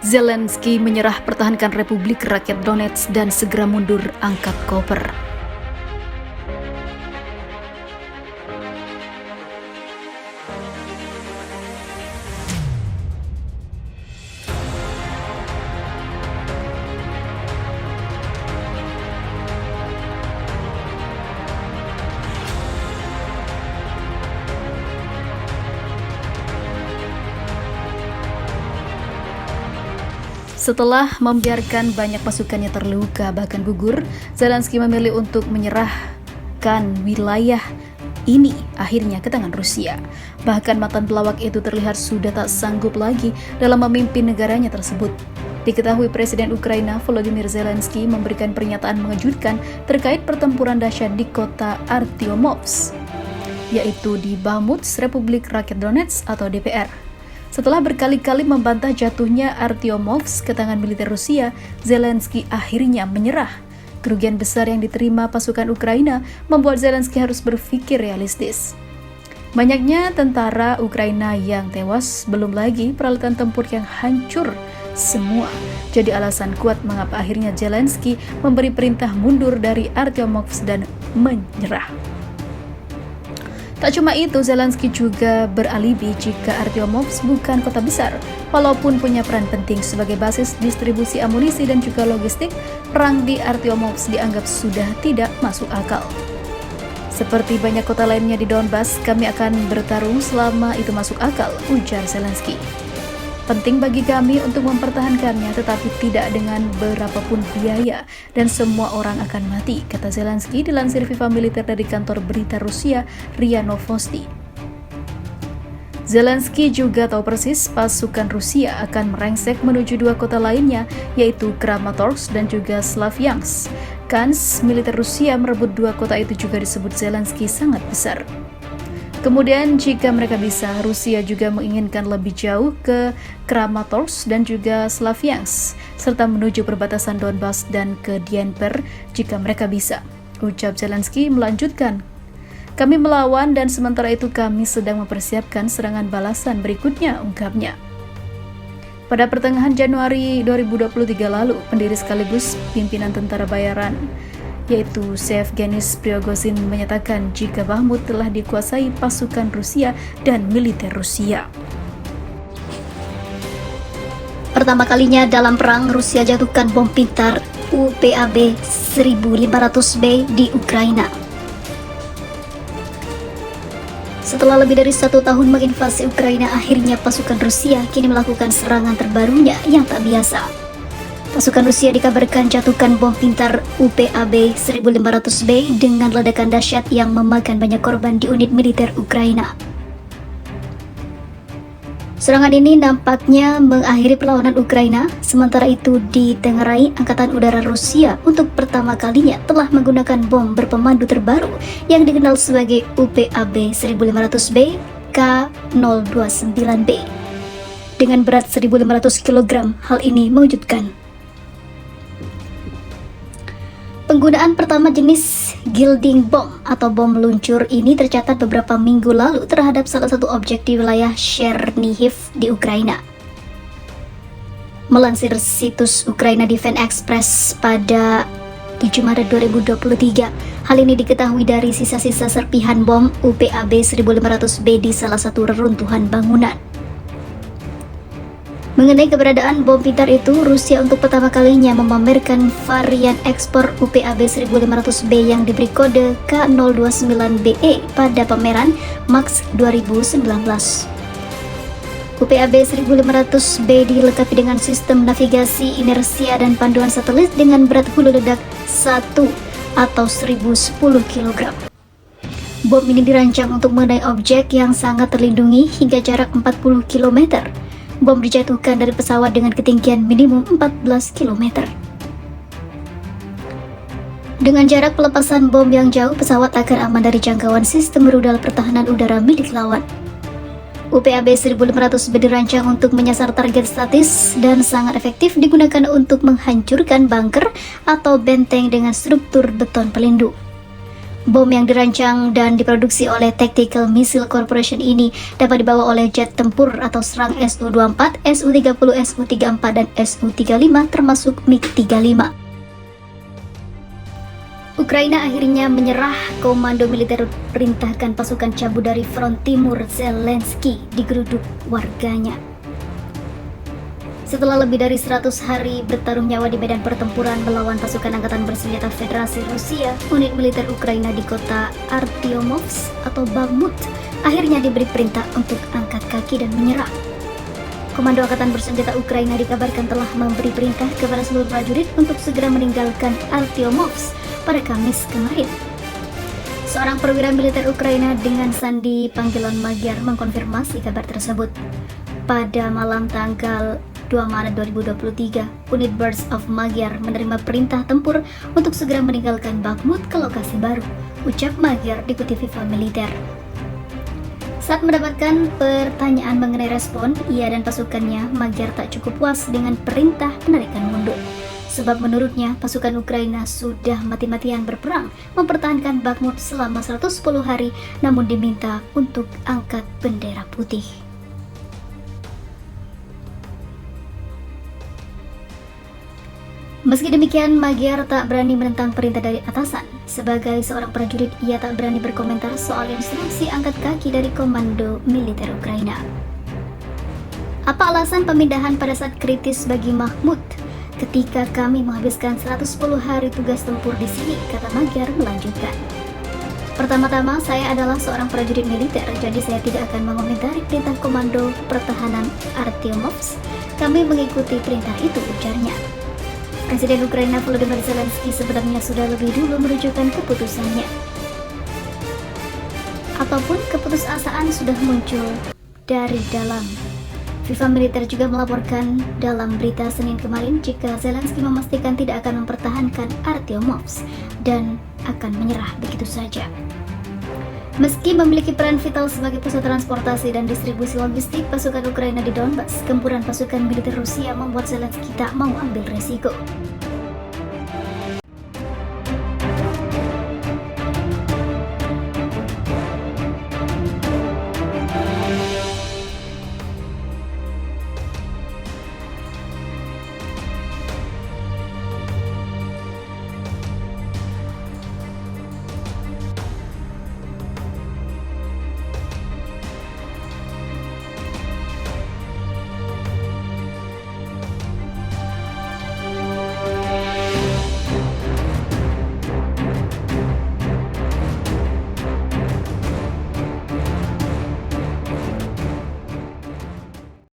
Zelensky menyerah, pertahankan Republik Rakyat Donetsk dan segera mundur, angkat koper. Setelah membiarkan banyak pasukannya terluka bahkan gugur, Zelensky memilih untuk menyerahkan wilayah ini akhirnya ke tangan Rusia. Bahkan mantan pelawak itu terlihat sudah tak sanggup lagi dalam memimpin negaranya tersebut. Diketahui Presiden Ukraina Volodymyr Zelensky memberikan pernyataan mengejutkan terkait pertempuran dahsyat di kota Artyomovsk, yaitu di Bakhmut, Republik Rakyat Donetsk atau DPR. Setelah berkali-kali membantah jatuhnya Artyomovsk ke tangan militer Rusia, Zelensky akhirnya menyerah. Kerugian besar yang diterima pasukan Ukraina membuat Zelensky harus berpikir realistis. Banyaknya tentara Ukraina yang tewas, belum lagi peralatan tempur yang hancur semua. Jadi alasan kuat mengapa akhirnya Zelensky memberi perintah mundur dari Artyomovsk dan menyerah. Tak cuma itu, Zelensky juga beralibi jika Artyomovsk bukan kota besar. Walaupun punya peran penting sebagai basis distribusi amunisi dan juga logistik, perang di Artyomovsk dianggap sudah tidak masuk akal. Seperti banyak kota lainnya di Donbas, kami akan bertarung selama itu masuk akal, ujar Zelensky. Penting bagi kami untuk mempertahankannya, tetapi tidak dengan berapapun biaya, dan semua orang akan mati, kata Zelensky dilansir Viva Militer dari kantor berita Rusia, RIA Novosti. Zelensky juga tahu persis pasukan Rusia akan merengsek menuju dua kota lainnya, yaitu Kramatorsk dan juga Slavyansk. Kans militer Rusia merebut dua kota itu juga disebut Zelensky sangat besar. Kemudian jika mereka bisa, Rusia juga menginginkan lebih jauh ke Kramatorsk dan juga Slavyansk, serta menuju perbatasan Donbas dan ke Dnipro jika mereka bisa. Ucap Zelensky melanjutkan, kami melawan dan sementara itu kami sedang mempersiapkan serangan balasan berikutnya, ungkapnya. Pada pertengahan Januari 2023 lalu, pendiri sekaligus pimpinan tentara bayaran yaitu Yevgeny Prigozhin menyatakan jika Bakhmut telah dikuasai pasukan Rusia dan militer Rusia. Pertama kalinya dalam perang, Rusia jatuhkan bom pintar UPAB 1500B di Ukraina. Setelah lebih dari 1 tahun menginvasi Ukraina, akhirnya pasukan Rusia kini melakukan serangan terbarunya yang tak biasa. Pasukan Rusia dikabarkan jatuhkan bom pintar UPAB 1500B dengan ledakan dahsyat yang memakan banyak korban di unit militer Ukraina. Serangan ini nampaknya mengakhiri perlawanan Ukraina, sementara itu ditengarai Angkatan Udara Rusia untuk pertama kalinya telah menggunakan bom berpemandu terbaru yang dikenal sebagai UPAB 1500B K029B. Dengan berat 1500 kg, hal ini mengejutkan. Penggunaan pertama jenis Gilding Bomb atau bom meluncur ini tercatat beberapa minggu lalu terhadap salah satu objek di wilayah Chernihiv di Ukraina. Melansir situs Ukraina Defense Express pada 7 Maret 2023, hal ini diketahui dari sisa-sisa serpihan bom UPAB 1500B di salah satu reruntuhan bangunan. Mengenai keberadaan bom pintar itu, Rusia untuk pertama kalinya memamerkan varian ekspor UPAB 1500B yang diberi kode K029BE pada pameran MAX 2019. UPAB 1500B dilengkapi dengan sistem navigasi inersia dan panduan satelit dengan berat hulu ledak 1 atau 1010 kg. Bom ini dirancang untuk mengenai objek yang sangat terlindungi hingga jarak 40 km. Bom dijatuhkan dari pesawat dengan ketinggian minimum 14 km. Dengan jarak pelepasan bom yang jauh, pesawat akan aman dari jangkauan sistem rudal pertahanan udara milik lawan. UPAB 1500B dirancang untuk menyasar target statis dan sangat efektif digunakan untuk menghancurkan bunker atau benteng dengan struktur beton pelindung. Bom yang dirancang dan diproduksi oleh Tactical Missile Corporation ini dapat dibawa oleh jet tempur atau serang Su-24, Su-30, Su-34, dan Su-35 termasuk MiG-35. Ukraina akhirnya menyerah. Komando militer perintahkan pasukan cabut dari front timur. Zelensky digeruduk warganya. Setelah lebih dari 100 hari bertaruh nyawa di medan pertempuran melawan pasukan angkatan bersenjata Federasi Rusia, unit militer Ukraina di kota Artyomovsk atau Bakhmut akhirnya diberi perintah untuk angkat kaki dan menyerah. Komando Angkatan Bersenjata Ukraina dikabarkan telah memberi perintah kepada seluruh prajurit untuk segera meninggalkan Artyomovsk pada Kamis kemarin. Seorang perwira militer Ukraina dengan sandi panggilan Magyar mengkonfirmasi kabar tersebut. Pada malam tanggal 2 Maret 2023, unit Burst of Magyar menerima perintah tempur untuk segera meninggalkan Bakhmut ke lokasi baru, ucap Magyar dikutip FIFA Militer. Saat mendapatkan pertanyaan mengenai respon, ia dan pasukannya, Magyar tak cukup puas dengan perintah penarikan mundur. Sebab menurutnya, pasukan Ukraina sudah mati-matian berperang mempertahankan Bakhmut selama 110 hari, namun diminta untuk angkat bendera putih. Meski demikian, Magyar tak berani menentang perintah dari atasan. Sebagai seorang prajurit, ia tak berani berkomentar soal instruksi angkat kaki dari komando militer Ukraina. Apa alasan pemindahan pada saat kritis bagi Bakhmut? Ketika kami menghabiskan 110 hari tugas tempur di sini, kata Magyar melanjutkan. Pertama-tama, saya adalah seorang prajurit militer, jadi saya tidak akan mengomentari perintah komando pertahanan Artyomovsk. Kami mengikuti perintah itu, ujarnya. Presiden Ukraina Volodymyr Zelensky sebenarnya sudah lebih dulu menunjukkan keputusannya. Ataupun keputusasaan sudah muncul dari dalam. FIFA Militer juga melaporkan dalam berita Senin kemarin jika Zelensky memastikan tidak akan mempertahankan Artyomovsk dan akan menyerah begitu saja. Meski memiliki peran vital sebagai pusat transportasi dan distribusi logistik pasukan Ukraina di Donbas, gempuran pasukan militer Rusia membuat Zelensky tak mau ambil resiko.